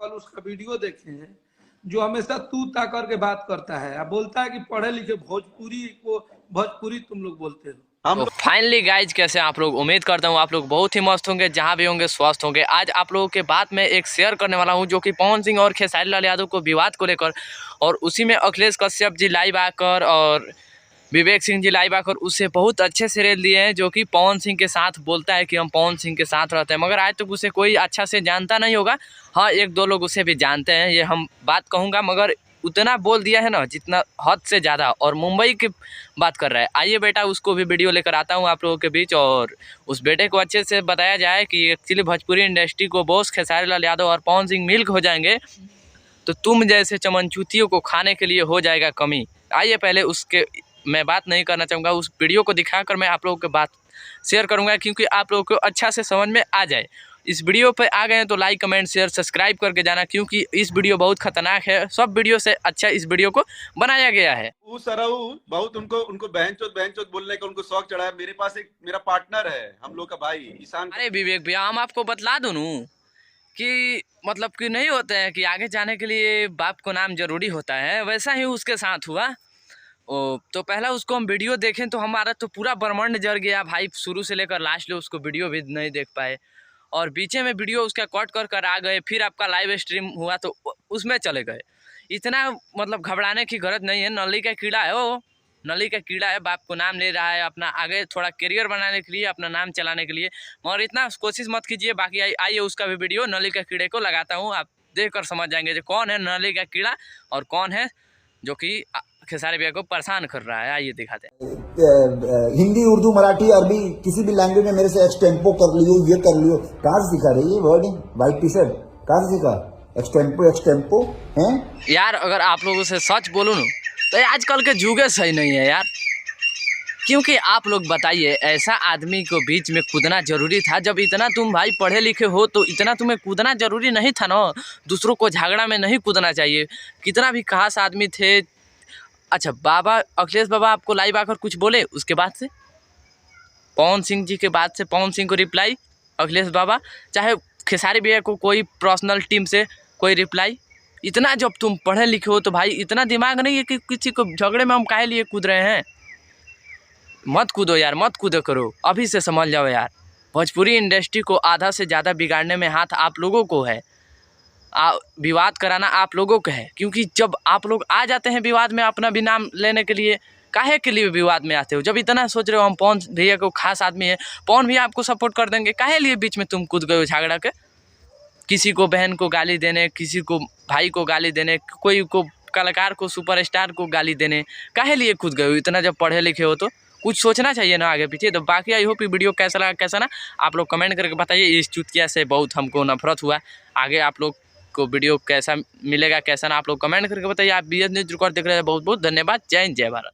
कल उसका वीडियो देखे हैं, जो हमेशा तू ता करके बात करता है, अब बोलता है कि पढ़े लिखे भोजपुरी तुम लोग बोलते हो। तो फाइनली गाइज, कैसे आप लोग? उम्मीद करता हूँ आप लोग बहुत ही मस्त होंगे, जहाँ भी होंगे स्वस्थ होंगे। आज आप लोगों के बात में एक शेयर करने वाला हूँ, जो कि पवन सिंह और खेसारी लाल यादव को विवाद को लेकर, और उसी में अखिलेश कश्यप जी लाइव आकर और विवेक सिंह जी लाइव आकर उससे बहुत अच्छे से रेल दिए हैं, जो कि पवन सिंह के साथ बोलता है कि हम पवन सिंह के साथ रहते हैं, मगर आज तक उसे कोई अच्छा से जानता नहीं होगा। हाँ, एक दो लोग उसे भी जानते हैं, ये हम बात कहूँगा, मगर उतना बोल दिया है ना जितना हद से ज़्यादा, और मुंबई की बात कर रहा है। आइए बेटा, उसको भी वीडियो लेकर आता हूँ आप लोगों के बीच, और उस बेटे को अच्छे से बताया जाए कि एक्चुअली भोजपुरी इंडस्ट्री को बॉस खेसारी लाल यादव और पवन सिंह मिल्क हो जाएंगे तो तुम जैसे चमनचूतियों को खाने के लिए हो जाएगा कमी। आइए पहले उसके मैं बात नहीं करना चाहूँगा, उस वीडियो को दिखाकर मैं आप लोगों के बात शेयर करूँगा, क्योंकि आप लोगों को अच्छा से समझ में आ जाए। इस वीडियो पे आ गए हैं तो लाइक कमेंट शेयर सब्सक्राइब करके जाना, क्योंकि इस वीडियो बहुत खतरनाक है। सब वीडियो से अच्छा इस वीडियो को बनाया गया है। बहुत उनको बहनचोद बोलने का उनको शौक चढ़ा है। मेरे पास एक मेरा पार्टनर है, हम लोग का भाई ईशान। अरे विवेक भैया, हम आपको बतला दूँ कि मतलब कि नहीं होते हैं कि आगे जाने के लिए बाप को नाम जरूरी होता है, वैसा ही उसके साथ हुआ। तो पहला उसको हम वीडियो देखें तो हमारा तो पूरा ब्रह्मांड जल गया भाई, शुरू से लेकर लास्ट ले उसको वीडियो भी नहीं देख पाए, और बीचे में वीडियो उसका कट कर आ गए, फिर आपका लाइव स्ट्रीम हुआ तो उसमें चले गए। इतना मतलब घबराने की जरूरत नहीं है, नली का कीड़ा है वो, नली का कीड़ा है, बाप को नाम ले रहा है अपना आगे थोड़ा करियर बनाने के लिए, अपना नाम चलाने के लिए, मगर इतना कोशिश मत कीजिए। बाकी आइए उसका भी वीडियो नली का कीड़े को लगाता हूँ, आप देख कर समझ जाएंगे जो कौन है नली का कीड़ा और कौन है जो कि खेसारी भैया को परेशान कर रहा है। आइए दिखाते हैं। हिंदी, उर्दू, मराठी, अरबी, किसी भी लैंग्वेज में मेरे से एक्सटेम्पो कर लियो, ये कर लियो। कहाँ से सीखा रही है वर्डिंग? वाइट टी शर्ट कहाँ से सीखा? एक्सटेम्पो हैं यार। अगर आप लोगों से सच बोलूँ ना तो आजकल के जुगे सही नहीं है यार, क्योंकि आप लोग बताइए, ऐसा आदमी को बीच में कूदना जरूरी था? जब इतना तुम भाई पढ़े लिखे हो तो इतना तुम्हें कूदना जरूरी नहीं था ना, दूसरों को झगड़ा में नहीं कूदना चाहिए। कितना भी खास आदमी थे। अच्छा बाबा, अखिलेश बाबा आपको लाइव आकर कुछ बोले, उसके बाद से पवन सिंह जी के बाद से पवन सिंह को रिप्लाई अखिलेश बाबा, चाहे खेसारी भैया को कोई पर्सनल टीम से कोई रिप्लाई। इतना जब तुम पढ़े लिखे हो तो भाई इतना दिमाग नहीं है कि किसी को झगड़े में हम काहे लिए कूद रहे हैं? मत कूदो यार, मत कूदो करो, अभी से समझ जाओ यार। भोजपुरी इंडस्ट्री को आधा से ज़्यादा बिगाड़ने में हाथ आप लोगों को है, विवाद कराना आप लोगों का है, क्योंकि जब आप लोग आ जाते हैं विवाद में अपना भी नाम लेने के लिए, काहे के लिए विवाद में आते हो? जब इतना सोच रहे हो हम पवन भैया को खास आदमी है, पवन भैया आपको सपोर्ट कर देंगे, काहे लिए बीच में तुम कूद गए हो झगड़ा के? किसी को बहन को गाली देने, किसी को भाई को गाली देने, कोई को कलाकार को सुपरस्टार को गाली देने, काहे लिए कूद गए हो? इतना जब पढ़े लिखे हो तो कुछ सोचना चाहिए ना आगे पीछे। तो बाकी आई होप वीडियो कैसा लगा कैसा ना, आप लोग कमेंट करके बताइए। इस चुतिया से बहुत हमको नफरत हुआ। आगे आप लोग को वीडियो कैसा मिलेगा कैसा ना, आप लोग कमेंट करके बताइए। आप BS न्यूज़ रिकॉर्ड देख रहे हैं, बहुत बहुत धन्यवाद। जय हिंद, जय भारत।